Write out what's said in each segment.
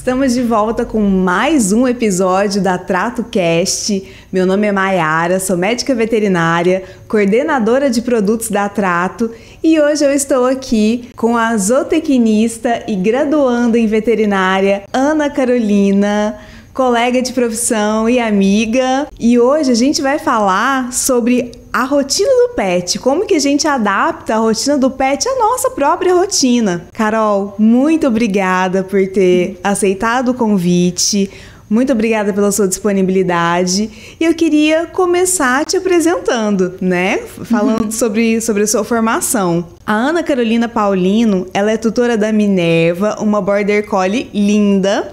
Estamos de volta com mais um episódio da Trato Cast. Meu nome é Maiara, sou médica veterinária, coordenadora de produtos da Trato e hoje eu estou aqui com a zootecnista e graduanda em veterinária Ana Carolina, colega de profissão e amiga. E hoje a gente vai falar sobre a rotina do pet, como que a gente adapta a rotina do pet à nossa própria rotina. Carol, muito obrigada por ter aceitado o convite, muito obrigada pela sua disponibilidade. E eu queria começar te apresentando, né? Falando sobre a sua formação. A Ana Carolina Paulino, ela é tutora da Minerva, uma Border Collie linda,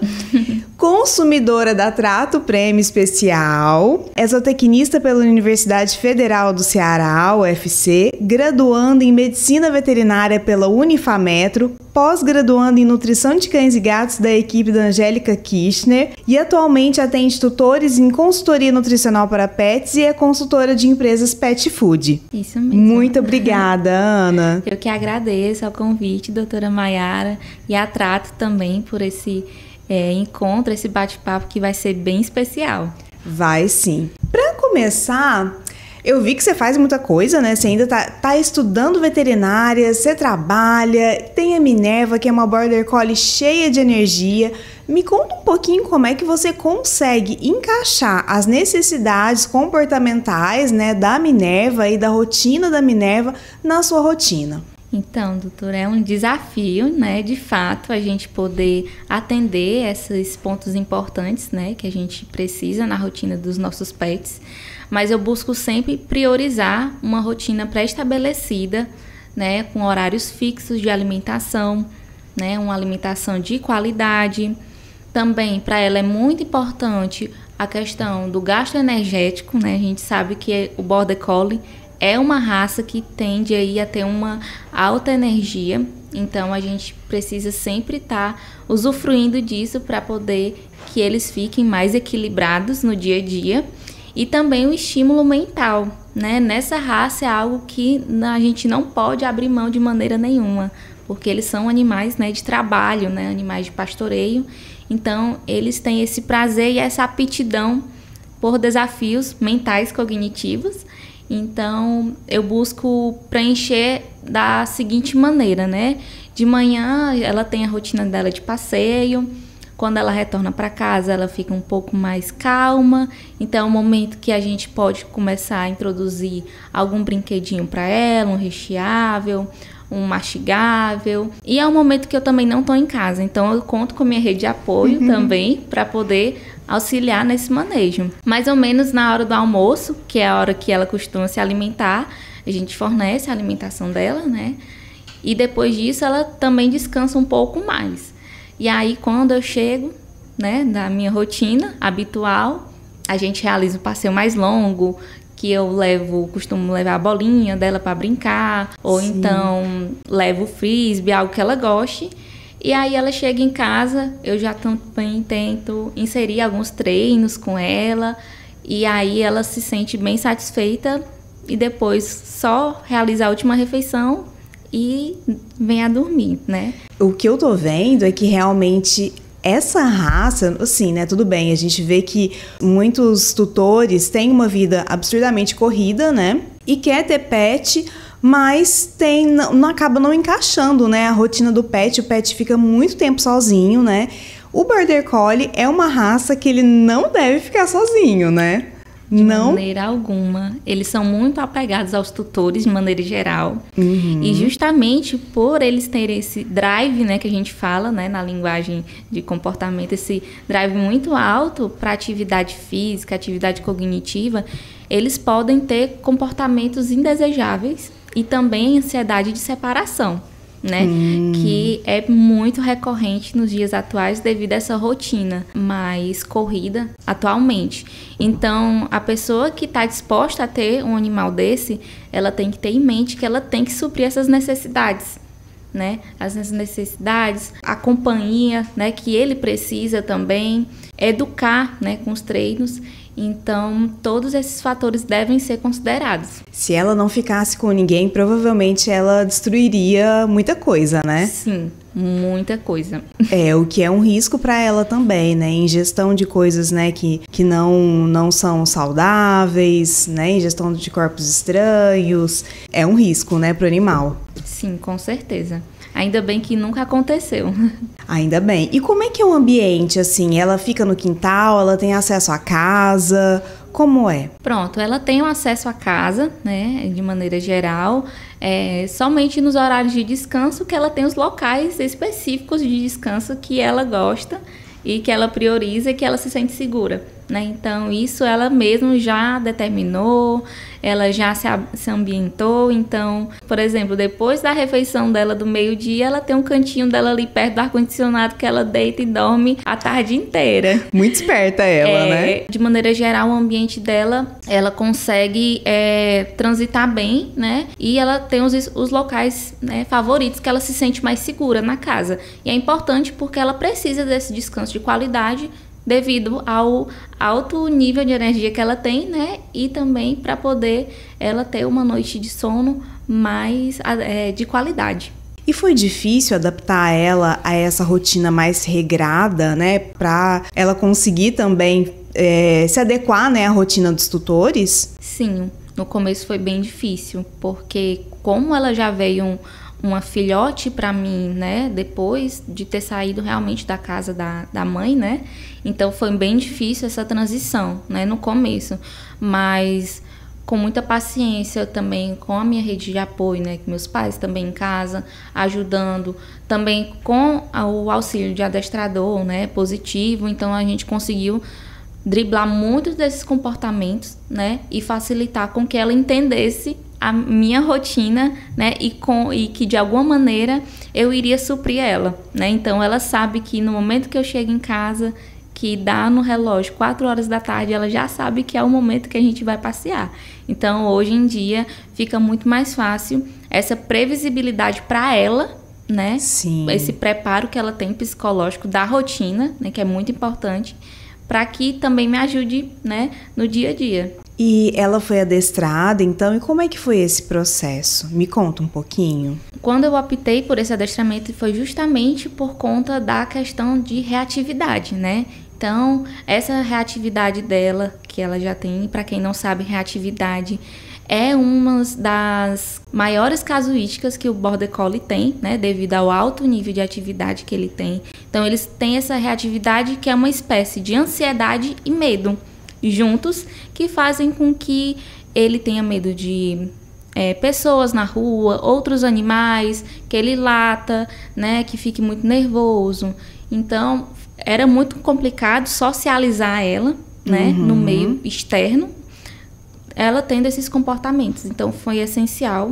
consumidora da Trato Prêmio Especial, é zootecnista pela Universidade Federal do Ceará, UFC, graduando em Medicina Veterinária pela Unifametro, pós-graduando em Nutrição de Cães e Gatos da equipe da Angélica Kirchner e atualmente atende tutores em consultoria nutricional para pets e é consultora de empresas pet food. Isso mesmo. Muito obrigada, Ana. Eu que agradeço ao convite, doutora Maiara, e a Trato também por esse encontro, esse bate-papo que vai ser bem especial. Vai sim. Para começar, eu vi que você faz muita coisa, né? Você ainda tá estudando veterinária, você trabalha, tem a Minerva, que é uma Border Collie cheia de energia. Me conta um pouquinho como é que você consegue encaixar as necessidades comportamentais, né, da Minerva e da rotina da Minerva na sua rotina. Então, doutora, é um desafio, né, de fato, a gente poder atender esses pontos importantes, né, que a gente precisa na rotina dos nossos pets, mas eu busco sempre priorizar uma rotina pré-estabelecida, né, com horários fixos de alimentação, né, uma alimentação de qualidade. Também, para ela, é muito importante a questão do gasto energético, né, a gente sabe que o Border Collie é uma raça que tende aí a ter uma alta energia, então a gente precisa sempre estar usufruindo disso para poder que eles fiquem mais equilibrados no dia a dia. E também o estímulo mental, né? Nessa raça é algo que a gente não pode abrir mão de maneira nenhuma, porque eles são animais, né, de trabalho, né, animais de pastoreio, então eles têm esse prazer e essa aptidão por desafios mentais cognitivos. Então, eu busco preencher da seguinte maneira, né? De manhã, ela tem a rotina dela de passeio. Quando ela retorna para casa, ela fica um pouco mais calma. Então, é um momento que a gente pode começar a introduzir algum brinquedinho para ela, um recheável, um mastigável. E é um momento que eu também não estou em casa. Então, eu conto com a minha rede de apoio também para poder auxiliar nesse manejo. Mais ou menos na hora do almoço, que é a hora que ela costuma se alimentar, a gente fornece a alimentação dela, né? E depois disso ela também descansa um pouco mais. E aí quando eu chego, né, da minha rotina habitual, a gente realiza um passeio mais longo, que eu costumo levar a bolinha dela para brincar, ou Sim. Então levo o frisbee, algo que ela goste. E aí ela chega em casa, eu já também tento inserir alguns treinos com ela, e aí ela se sente bem satisfeita e depois só realiza a última refeição e vem a dormir, né? O que eu tô vendo é que realmente essa raça, assim, né, tudo bem, a gente vê que muitos tutores têm uma vida absurdamente corrida, né, e quer ter pet, mas não acaba não encaixando, né, a rotina do pet. O pet fica muito tempo sozinho, né. O Border Collie é uma raça que ele não deve ficar sozinho, né. De maneira alguma. Eles são muito apegados aos tutores, de maneira geral. Uhum. E justamente por eles terem esse drive, né, que a gente fala, né, na linguagem de comportamento, esse drive muito alto para atividade física, atividade cognitiva, eles podem ter comportamentos indesejáveis e também ansiedade de separação, né? Que é muito recorrente nos dias atuais devido a essa rotina mais corrida atualmente. Então, a pessoa que está disposta a ter um animal desse, ela tem que ter em mente que ela tem que suprir essas necessidades, né? As necessidades, a companhia, né, que ele precisa também, educar, né, com os treinos. Então, todos esses fatores devem ser considerados. Se ela não ficasse com ninguém, provavelmente ela destruiria muita coisa, né? Sim, muita coisa. O que é um risco para ela também, né? Ingestão de coisas, né, que não são saudáveis, né? Ingestão de corpos estranhos. É um risco, né, para o animal. Sim, com certeza. Ainda bem que nunca aconteceu. Ainda bem. E como é que é o ambiente, assim? Ela fica no quintal, ela tem acesso à casa? Como é? Pronto, ela tem o acesso à casa, né, de maneira geral, somente nos horários de descanso que ela tem os locais específicos de descanso que ela gosta e que ela prioriza e que ela se sente segura, né? Então, isso ela mesma já determinou, ela já se ambientou. Então, por exemplo, depois da refeição dela do meio-dia, ela tem um cantinho dela ali perto do ar-condicionado que ela deita e dorme a tarde inteira. Muito esperta ela, né? De maneira geral, o ambiente dela, ela consegue transitar bem, né? E ela tem os locais, né, favoritos, que ela se sente mais segura na casa. E é importante porque ela precisa desse descanso de qualidade devido ao alto nível de energia que ela tem, né? E também para poder ela ter uma noite de sono mais de qualidade. E foi difícil adaptar ela a essa rotina mais regrada, né? Para ela conseguir também se adequar, né, à rotina dos tutores? Sim, no começo foi bem difícil, porque como ela já veio uma filhote para mim, né, depois de ter saído realmente da casa da mãe, né, então foi bem difícil essa transição, né, no começo, mas com muita paciência também, com a minha rede de apoio, né, que meus pais também em casa, ajudando, também com o auxílio de adestrador, né, positivo, então a gente conseguiu driblar muitos desses comportamentos, né, e facilitar com que ela entendesse a minha rotina, né, e que de alguma maneira eu iria suprir ela, né, então ela sabe que no momento que eu chego em casa, que dá no relógio 4 horas da tarde, ela já sabe que é o momento que a gente vai passear. Então hoje em dia fica muito mais fácil essa previsibilidade para ela, né, Sim. Esse preparo que ela tem psicológico da rotina, né, que é muito importante, para que também me ajude, né, no dia a dia. E ela foi adestrada, então, e como é que foi esse processo? Me conta um pouquinho. Quando eu optei por esse adestramento foi justamente por conta da questão de reatividade, né? Então, essa reatividade dela, que ela já tem, para quem não sabe, reatividade é uma das maiores casuísticas que o Border Collie tem, né, devido ao alto nível de atividade que ele tem. Então, eles têm essa reatividade que é uma espécie de ansiedade e medo juntos, que fazem com que ele tenha medo de pessoas na rua, outros animais, que ele lata, né, que fique muito nervoso. Então, era muito complicado socializar ela, né, no meio externo, ela tendo esses comportamentos. Então, foi essencial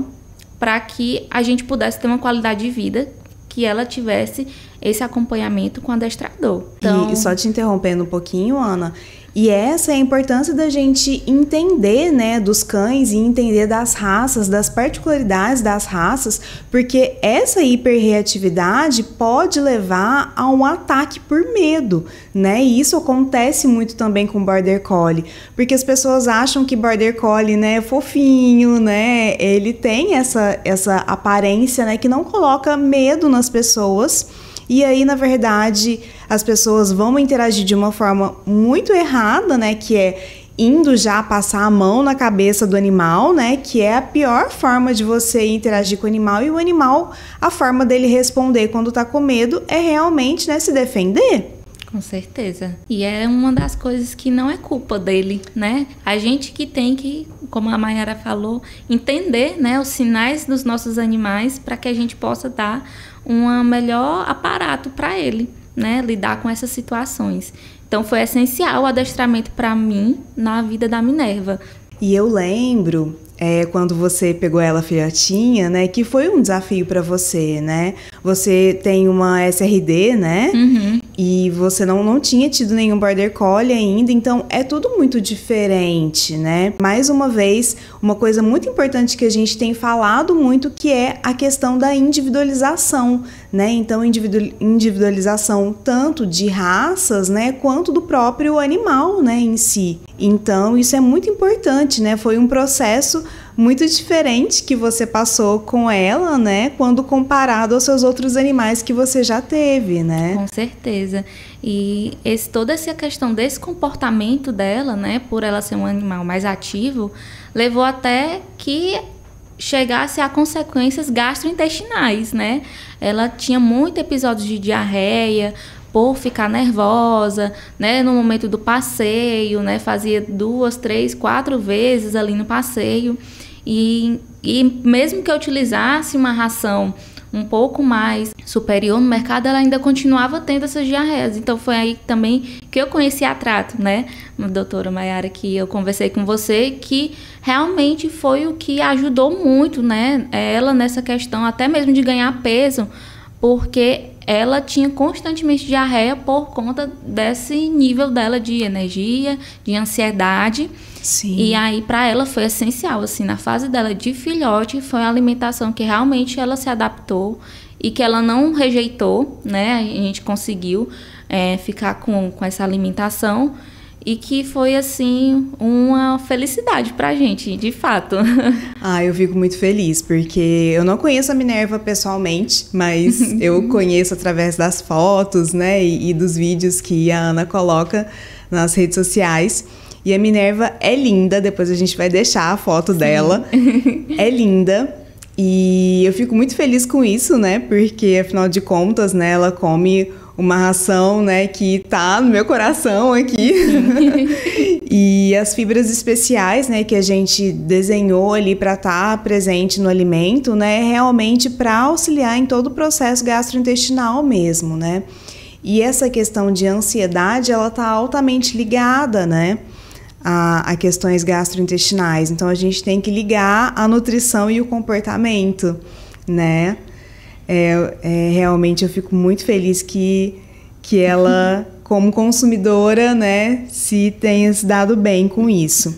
para que a gente pudesse ter uma qualidade de vida, que ela tivesse esse acompanhamento com o adestrador. Então, e só te interrompendo um pouquinho, Ana, e essa é a importância da gente entender, né, dos cães e entender das raças, das particularidades das raças, porque essa hiperreatividade pode levar a um ataque por medo, né? E isso acontece muito também com Border Collie, porque as pessoas acham que Border Collie, né, é fofinho, né? Ele tem essa aparência, né, que não coloca medo nas pessoas. E aí, na verdade, as pessoas vão interagir de uma forma muito errada, né? Que é indo já passar a mão na cabeça do animal, né? Que é a pior forma de você interagir com o animal. E o animal, a forma dele responder quando tá com medo é realmente, né, se defender. Com certeza. E é uma das coisas que não é culpa dele, né? A gente que tem que, como a Mayara falou, entender, né, os sinais dos nossos animais para que a gente possa dar um melhor aparato para ele, né? Lidar com essas situações. Então foi essencial o adestramento para mim na vida da Minerva. E eu lembro, quando você pegou ela filhotinha, né, que foi um desafio para você, né? Você tem uma SRD, né? Uhum. E você não tinha tido nenhum Border Collie ainda, então é tudo muito diferente, né? Mais uma vez, uma coisa muito importante que a gente tem falado muito, que é a questão da individualização, né? Então, individualização tanto de raças, né, quanto do próprio animal, né, em si. Então, isso é muito importante, né? Foi um processo muito diferente que você passou com ela, né, quando comparado aos seus outros animais que você já teve, né? Com certeza. E toda essa questão desse comportamento dela, né, por ela ser um animal mais ativo, levou até que chegasse a consequências gastrointestinais, né? Ela tinha muitos episódios de diarreia por ficar nervosa, né, no momento do passeio, né, fazia 2, 3, 4 vezes ali no passeio. E mesmo que eu utilizasse uma ração um pouco mais superior no mercado, ela ainda continuava tendo essas diarreias. Então, foi aí também que eu conheci a Trato, né, doutora Maiara, que eu conversei com você, que realmente foi o que ajudou muito, né, ela nessa questão, até mesmo de ganhar peso, porque ela tinha constantemente diarreia por conta desse nível dela de energia, de ansiedade. Sim. E aí, para ela, foi essencial, assim, na fase dela de filhote, foi a alimentação que realmente ela se adaptou e que ela não rejeitou, né? A gente conseguiu ficar com essa alimentação e que foi, assim, uma felicidade pra gente, de fato. Eu fico muito feliz, porque eu não conheço a Minerva pessoalmente, mas eu conheço através das fotos, né, e dos vídeos que a Ana coloca nas redes sociais. E a Minerva é linda, depois a gente vai deixar a foto dela. É linda. E eu fico muito feliz com isso, né? Porque, afinal de contas, né, ela come uma ração, né, que tá no meu coração aqui. E as fibras especiais, né, que a gente desenhou ali para estar presente no alimento, né, realmente para auxiliar em todo o processo gastrointestinal mesmo, né? E essa questão de ansiedade, ela tá altamente ligada, né, a questões gastrointestinais. Então, a gente tem que ligar a nutrição e o comportamento, né? Realmente eu fico muito feliz que ela, como consumidora, né, se tenha se dado bem com isso.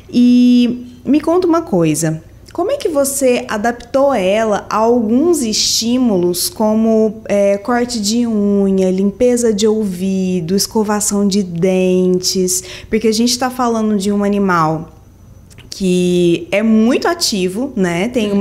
E me conta uma coisa, como é que você adaptou ela a alguns estímulos como corte de unha, limpeza de ouvido, escovação de dentes? Porque a gente está falando de um animal que é muito ativo, né? Tem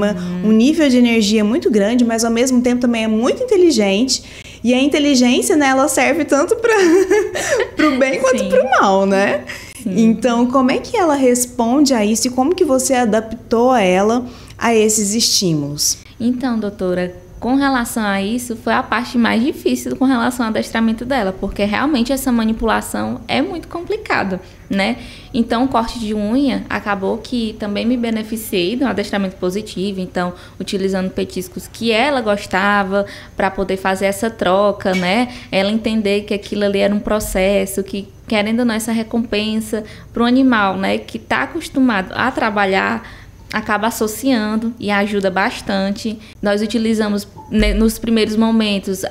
um nível de energia muito grande, mas ao mesmo tempo também é muito inteligente. E a inteligência, né, ela serve tanto para o bem quanto para o mal, né? Sim. Então, como é que ela responde a isso e como que você adaptou ela a esses estímulos? Então, doutora, com relação a isso, foi a parte mais difícil com relação ao adestramento dela, porque realmente essa manipulação é muito complicada, né? Então, o corte de unha acabou que também me beneficiei do adestramento positivo, então, utilizando petiscos que ela gostava para poder fazer essa troca, né? Ela entender que aquilo ali era um processo, que querendo ou não essa recompensa para o animal, né? Que está acostumado a trabalhar, acaba associando e ajuda bastante. Nós utilizamos, né, nos primeiros momentos,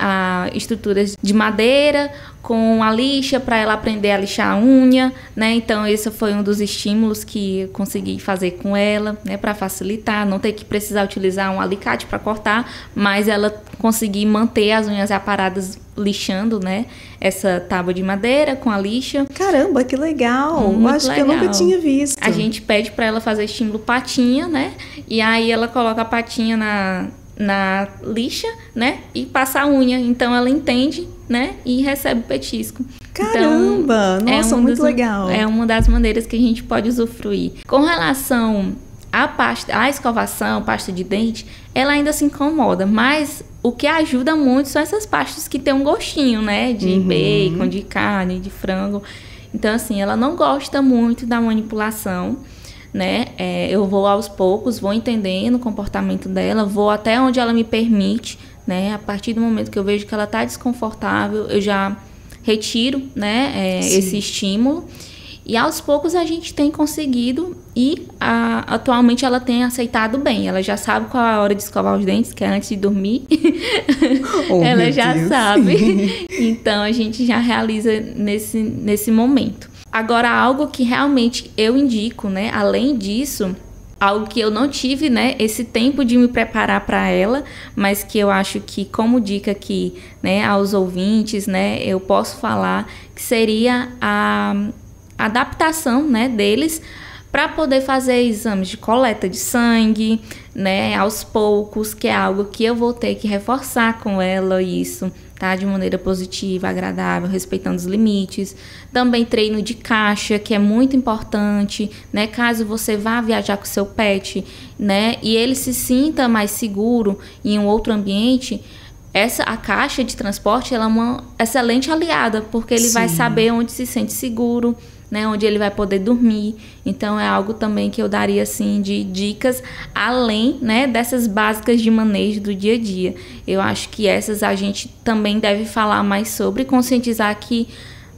estruturas de madeira com a lixa para ela aprender a lixar a unha, né? Então esse foi um dos estímulos que eu consegui fazer com ela, né, para facilitar, não ter que precisar utilizar um alicate para cortar, mas ela conseguir manter as unhas aparadas lixando, né, essa tábua de madeira com a lixa. Caramba, que legal! Muito acho legal. Que eu nunca tinha visto. A gente pede para ela fazer estímulo patinha, né? E aí ela coloca a patinha na lixa, né? E passa a unha. Então ela entende, né? E recebe o petisco. Caramba! Então, nossa, muito legal. É uma das maneiras que a gente pode usufruir. Com relação à escovação, pasta de dente, ela ainda se incomoda, mas o que ajuda muito são essas pastas que tem um gostinho, né? De bacon, de carne, de frango. Então, assim, ela não gosta muito da manipulação, né? Eu vou aos poucos, vou entendendo o comportamento dela, vou até onde ela me permite, né? A partir do momento que eu vejo que ela está desconfortável, eu já retiro, né? Esse estímulo. E aos poucos a gente tem conseguido e atualmente ela tem aceitado bem. Ela já sabe qual é a hora de escovar os dentes, que é antes de dormir. Ela já sabe. Então a gente já realiza nesse momento. Agora, algo que realmente eu indico, né? Além disso, algo que eu não tive, né, esse tempo de me preparar para ela, mas que eu acho que, como dica aqui, né, aos ouvintes, né, eu posso falar que seria a adaptação, né, deles para poder fazer exames de coleta de sangue, né, aos poucos, que é algo que eu vou ter que reforçar com ela isso, tá, de maneira positiva, agradável, respeitando os limites. Também treino de caixa, que é muito importante, né, caso você vá viajar com seu pet, né, e ele se sinta mais seguro em um outro ambiente. A caixa de transporte, ela é uma excelente aliada, porque ele vai saber onde se sente seguro, né, onde ele vai poder dormir. Então é algo também que eu daria assim de dicas além, né, dessas básicas de manejo do dia a dia. Eu acho que essas a gente também deve falar mais sobre, conscientizar que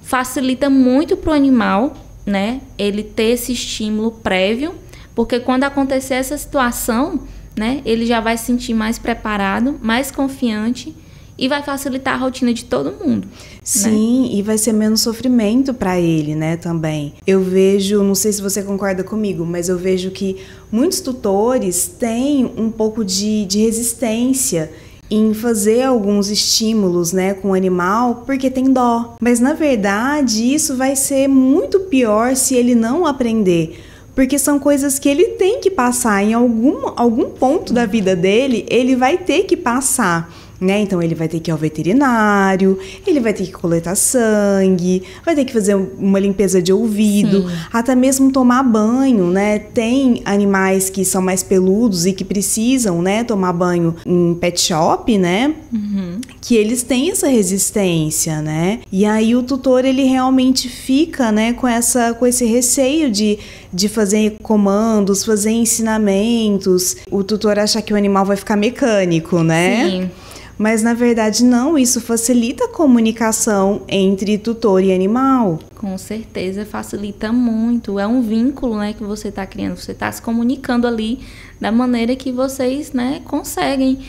facilita muito para o animal, né, ele ter esse estímulo prévio, porque quando acontecer essa situação, né, ele já vai se sentir mais preparado, mais confiante e vai facilitar a rotina de todo mundo. Sim, né? E vai ser menos sofrimento para ele, né, também. Eu vejo, não sei se você concorda comigo, mas eu vejo que muitos tutores têm um pouco de resistência em fazer alguns estímulos, né, com o animal, porque tem dó. Mas, na verdade, isso vai ser muito pior se ele não aprender. Porque são coisas que ele tem que passar em algum ponto da vida dele, ele vai ter que passar. Né? Então ele vai ter que ir ao veterinário, ele vai ter que coletar sangue, vai ter que fazer uma limpeza de ouvido, até mesmo tomar banho, né? Tem animais que são mais peludos e que precisam, né, tomar banho em pet shop, né? Que eles têm essa resistência, né? E aí o tutor, ele realmente fica, né, com esse receio de fazer comandos, fazer ensinamentos. O tutor acha que o animal vai ficar mecânico, né? Sim. Mas, na verdade, não. Isso facilita a comunicação entre tutor e animal. Com certeza, facilita muito. É um vínculo, né, que você está criando. Você está se comunicando ali da maneira que vocês, né, conseguem.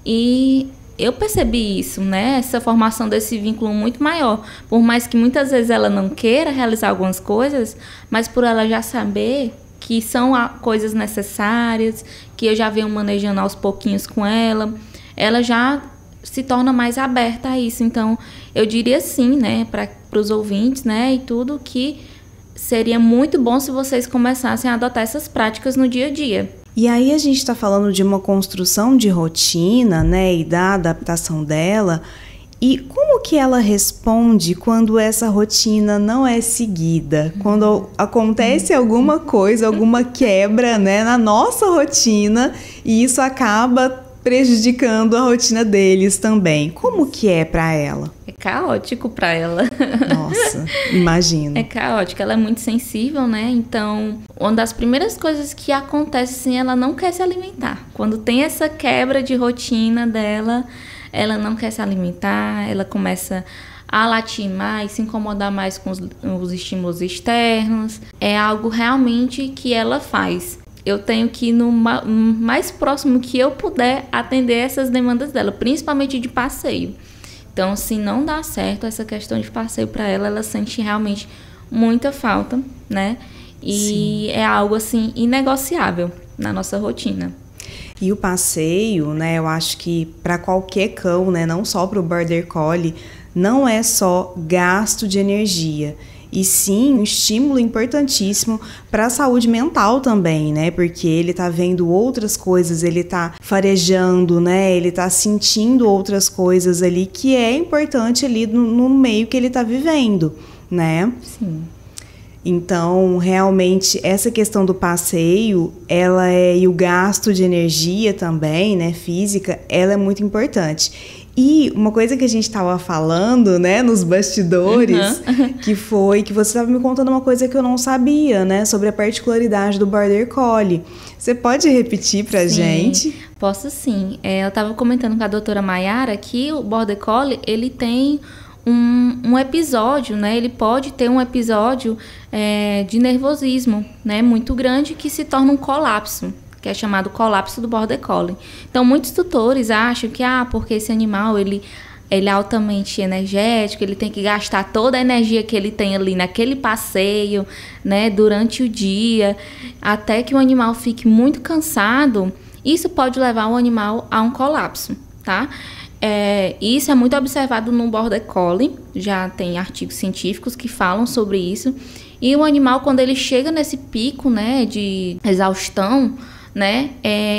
E eu percebi isso, né, essa formação desse vínculo muito maior. Por mais que muitas vezes ela não queira realizar algumas coisas, mas por ela já saber que são coisas necessárias, que eu já venho manejando aos pouquinhos com ela, ela já se torna mais aberta a isso. Então, eu diria sim, né, para os ouvintes, né, e tudo, que seria muito bom se vocês começassem a adotar essas práticas no dia a dia. E aí a gente está falando de uma construção de rotina, né, e da adaptação dela. E como que ela responde quando essa rotina não é seguida? Quando acontece alguma coisa, alguma quebra, né, na nossa rotina, e isso acaba prejudicando a rotina deles também. Como que é para ela? É caótico para ela. Nossa, imagino. É caótico, ela é muito sensível, né? Então, uma das primeiras coisas que acontece, assim, ela não quer se alimentar. Quando tem essa quebra de rotina dela, ela não quer se alimentar, ela começa a latir mais, se incomodar mais com os estímulos externos. É algo realmente que ela faz. Eu tenho que ir no mais próximo que eu puder atender essas demandas dela, principalmente de passeio. Então, se não dá certo essa questão de passeio para ela, ela sente realmente muita falta, né? E é algo, assim, inegociável na nossa rotina. E o passeio, né, eu acho que para qualquer cão, né, não só para o Border Collie, não é só gasto de energia, e sim um estímulo importantíssimo para a saúde mental também, né? Porque ele tá vendo outras coisas, ele tá farejando, né? Ele tá sentindo outras coisas ali que é importante ali no meio que ele tá vivendo, né? Sim. Então, realmente, essa questão do passeio, e o gasto de energia também, né, física, ela é muito importante. E uma coisa que a gente estava falando, né, nos bastidores, que foi que você estava me contando uma coisa que eu não sabia, né, sobre a particularidade do Border Collie. Você pode repetir pra gente? Posso sim. Eu estava comentando com a doutora Maiara que o Border Collie, ele tem um episódio, né? Ele pode ter um episódio de nervosismo, né? Muito grande, que se torna um colapso, que é chamado colapso do Border Collie. Então, muitos tutores acham que, porque esse animal, ele é altamente energético, ele tem que gastar toda a energia que ele tem ali naquele passeio, né, durante o dia, até que o animal fique muito cansado. Isso pode levar o animal a um colapso, tá? Isso é muito observado no Border Collie, já tem artigos científicos que falam sobre isso. E o animal, quando ele chega nesse pico, né, de exaustão, né,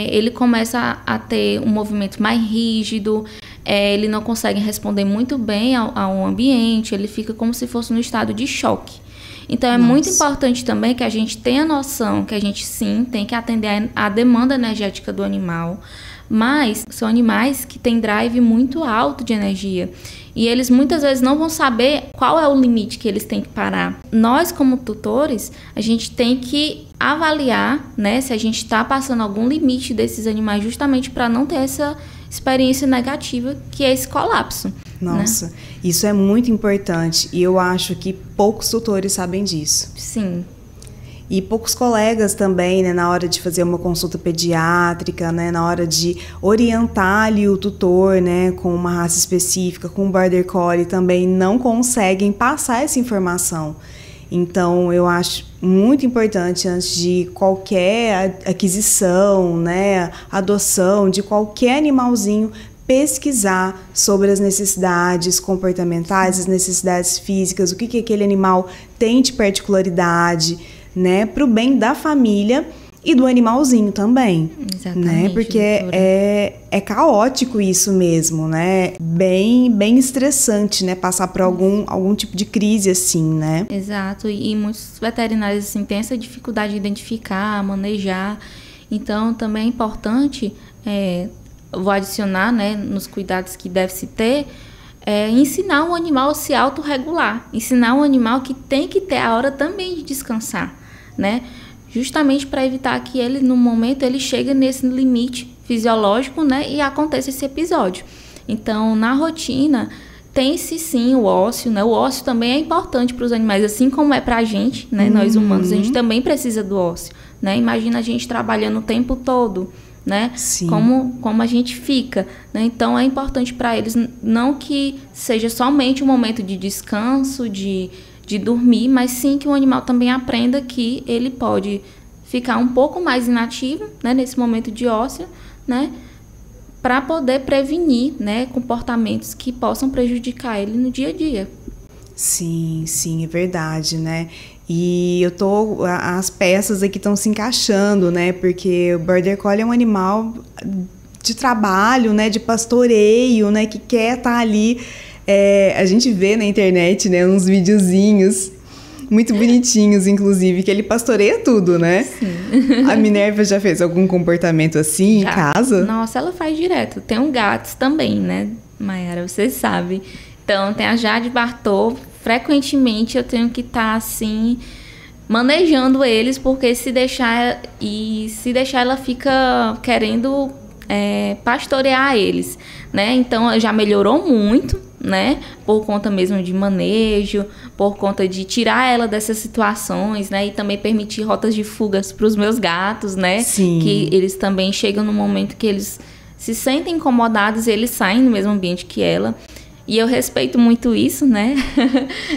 ele começa a ter um movimento mais rígido, ele não consegue responder muito bem ao ambiente, ele fica como se fosse no estado de choque. Então, muito importante também que a gente tenha noção que a gente, sim, tem que atender a demanda energética do animal, mas são animais que têm drive muito alto de energia e eles muitas vezes não vão saber qual é o limite que eles têm que parar. Nós, como tutores, a gente tem que avaliar, né, se a gente está passando algum limite desses animais, justamente para não ter essa experiência negativa, que é esse colapso. Nossa, né? Isso é muito importante e eu acho que poucos tutores sabem disso. Sim. E poucos colegas também, né, na hora de fazer uma consulta pediátrica, né, na hora de orientar ali o tutor, né, com uma raça específica, com o Border Collie, também não conseguem passar essa informação. Então, eu acho muito importante, antes de qualquer aquisição, né, adoção de qualquer animalzinho, pesquisar sobre as necessidades comportamentais, as necessidades físicas, o que aquele animal tem de particularidade, né, para o bem da família e do animalzinho também. Exatamente, né, porque é caótico isso mesmo, né, bem estressante, né, passar por algum tipo de crise assim, né. Exato, e muitos veterinários assim, têm essa dificuldade de identificar, manejar, então também é importante, vou adicionar, né, nos cuidados que deve-se ter, ensinar o animal a se autorregular, ensinar o animal que tem que ter a hora também de descansar, né? Justamente para evitar que ele, no momento, ele chegue nesse limite fisiológico, né? E aconteça esse episódio. Então, na rotina, tem-se sim o ócio, né? O ócio também é importante para os animais, assim como é para a gente, né? Nós humanos, a gente também precisa do ócio, né? Imagina a gente trabalhando o tempo todo, né? Sim. Como a gente fica, né? Então é importante para eles não que seja somente um momento de descanso, de dormir, mas sim que o animal também aprenda que ele pode ficar um pouco mais inativo, né, nesse momento de ócio, né, para poder prevenir, né, comportamentos que possam prejudicar ele no dia a dia. Sim, é verdade, né? E as peças aqui estão se encaixando, né? Porque o Border Collie é um animal de trabalho, né? De pastoreio, né? Que quer estar ali. A gente vê na internet, né? Uns videozinhos muito bonitinhos, inclusive, que ele pastoreia tudo, né? Sim. A Minerva já fez algum comportamento assim em casa? Nossa, ela faz direto. Tem um gato também, né, Mayara? Você sabe. Então, tem a Jade Bartô. Frequentemente eu tenho que estar assim manejando eles, porque se deixar ela fica querendo pastorear eles, né? Então já melhorou muito, né? Por conta mesmo de manejo, por conta de tirar ela dessas situações, né? E também permitir rotas de fugas para os meus gatos, né? Sim. Que eles também chegam no momento que eles se sentem incomodados e eles saem do mesmo ambiente que ela. E eu respeito muito isso, né?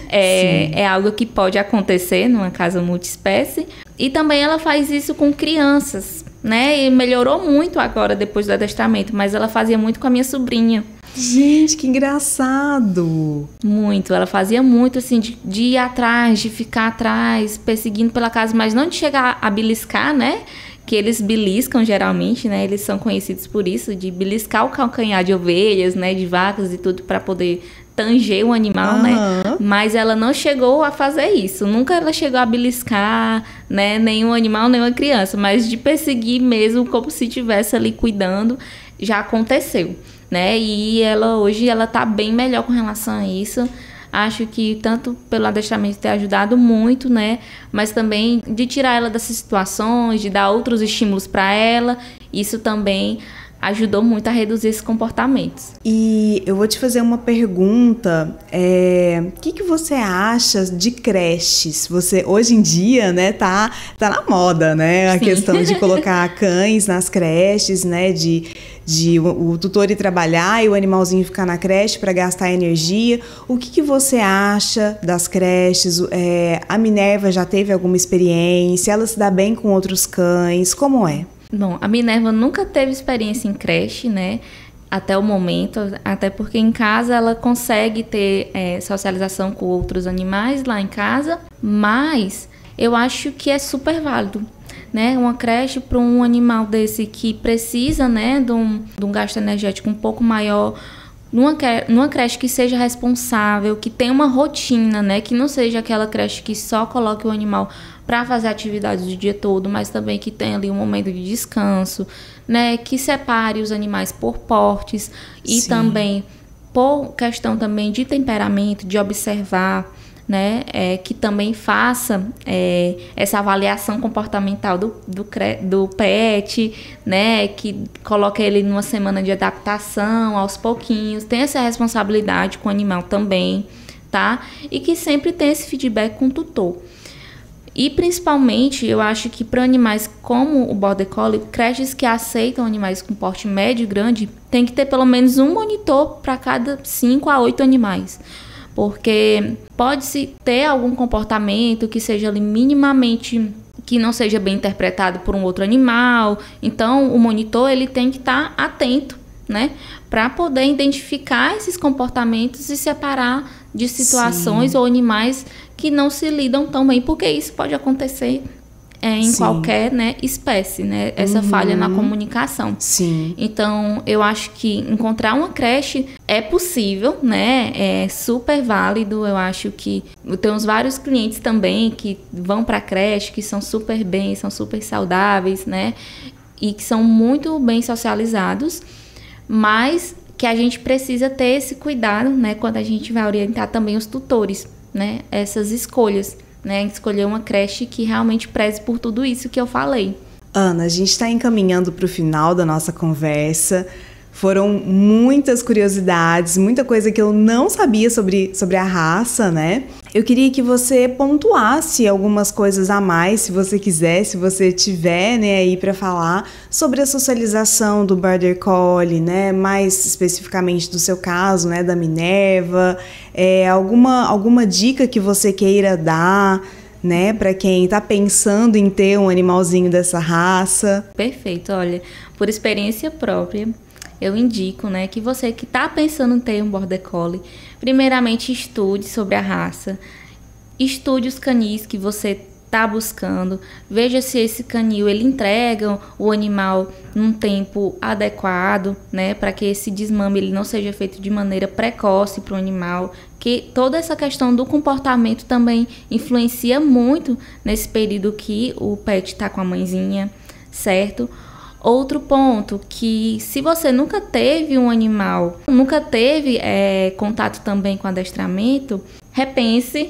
É algo que pode acontecer numa casa multiespécie. E também ela faz isso com crianças, né? E melhorou muito agora, depois do adestramento. Mas ela fazia muito com a minha sobrinha. Gente, que engraçado! Muito. Ela fazia muito, assim, de ir atrás, de ficar atrás, perseguindo pela casa. Mas não de chegar a beliscar, né? Que eles beliscam geralmente, né? Eles são conhecidos por isso, de beliscar o calcanhar de ovelhas, né? De vacas e tudo, para poder tanger o animal, né? Mas ela não chegou a fazer isso. Nunca ela chegou a beliscar, né? Nenhum animal, nenhuma criança. Mas de perseguir mesmo, como se estivesse ali cuidando, já aconteceu, né? E hoje ela tá bem melhor com relação a isso. Acho que tanto pelo adestramento ter ajudado muito, né? Mas também de tirar ela dessas situações, de dar outros estímulos para ela. Isso também ajudou muito a reduzir esses comportamentos. E eu vou te fazer uma pergunta, o que você acha de creches? Você, hoje em dia, né, tá na moda, né, a questão de colocar cães nas creches, né, de o tutor ir trabalhar e o animalzinho ficar na creche para gastar energia. O que você acha das creches? A Minerva já teve alguma experiência? Ela se dá bem com outros cães? Como é? Bom, a Minerva nunca teve experiência em creche, né? Até o momento, até porque em casa ela consegue ter socialização com outros animais lá em casa, mas eu acho que é super válido, né? Uma creche para um animal desse que precisa, né, de um gasto energético um pouco maior, numa creche que seja responsável, que tenha uma rotina, né? Que não seja aquela creche que só coloque o animal para fazer atividades o dia todo, mas também que tenha ali um momento de descanso, né? Que separe os animais por portes e também por questão também de temperamento, de observar, né? Que também faça essa avaliação comportamental do pet, né? Que coloque ele numa semana de adaptação aos pouquinhos, tem essa responsabilidade com o animal também, tá? E que sempre tem esse feedback com o tutor. E principalmente, eu acho que para animais como o Border Collie, creches que aceitam animais com porte médio e grande, tem que ter pelo menos um monitor para cada 5 a 8 animais. Porque pode-se ter algum comportamento que seja ali minimamente, que não seja bem interpretado por um outro animal. Então, o monitor ele tem que estar atento, né? Para poder identificar esses comportamentos e separar de situações ou animais que não se lidam tão bem, porque isso pode acontecer em qualquer, né, espécie, né? Essa falha na comunicação. Sim. Então, eu acho que encontrar uma creche é possível, né? É super válido. Eu acho que temos vários clientes também que vão para a creche, que são super bem, são super saudáveis, né? E que são muito bem socializados, mas que a gente precisa ter esse cuidado, né? Quando a gente vai orientar também os tutores, né? Essas escolhas, né? Escolher uma creche que realmente preze por tudo isso que eu falei. Ana, a gente está encaminhando para o final da nossa conversa. Foram muitas curiosidades, muita coisa que eu não sabia sobre a raça, né? Eu queria que você pontuasse algumas coisas a mais, se você quiser, se você tiver, né, aí para falar sobre a socialização do Border Collie, né? Mais especificamente do seu caso, né, da Minerva. Alguma dica que você queira dar, né, para quem está pensando em ter um animalzinho dessa raça? Perfeito, olha, por experiência própria, eu indico, né, que você que está pensando em ter um Border Collie, primeiramente estude sobre a raça, estude os canis que você está buscando, veja se esse canil ele entrega o animal num tempo adequado, né, para que esse desmame ele não seja feito de maneira precoce para o animal, que toda essa questão do comportamento também influencia muito nesse período que o pet está com a mãezinha, certo? Outro ponto, que se você nunca teve um animal, nunca teve contato também com adestramento, repense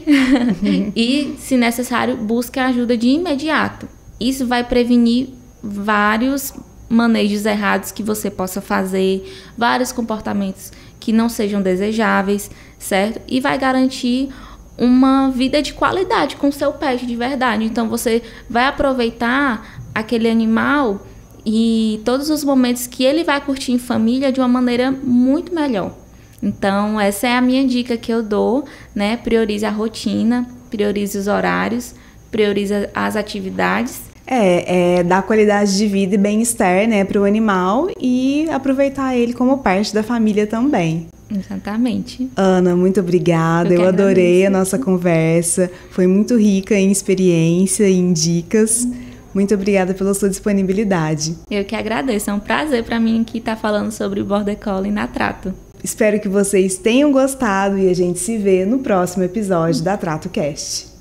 e, se necessário, busque ajuda de imediato. Isso vai prevenir vários manejos errados que você possa fazer, vários comportamentos que não sejam desejáveis, certo? E vai garantir uma vida de qualidade com o seu pet de verdade. Então, você vai aproveitar aquele animal e todos os momentos que ele vai curtir em família de uma maneira muito melhor. Então, essa é a minha dica que eu dou, né? Priorize a rotina, priorize os horários, priorize as atividades. Dar qualidade de vida e bem-estar, né, para o animal e aproveitar ele como parte da família também. Exatamente. Ana, muito obrigada. Eu adorei a nossa conversa. Foi muito rica em experiência e em dicas. Muito obrigada pela sua disponibilidade. Eu que agradeço. É um prazer para mim aqui estar falando sobre o Border Collie na Trato. Espero que vocês tenham gostado e a gente se vê no próximo episódio da Trato Cast.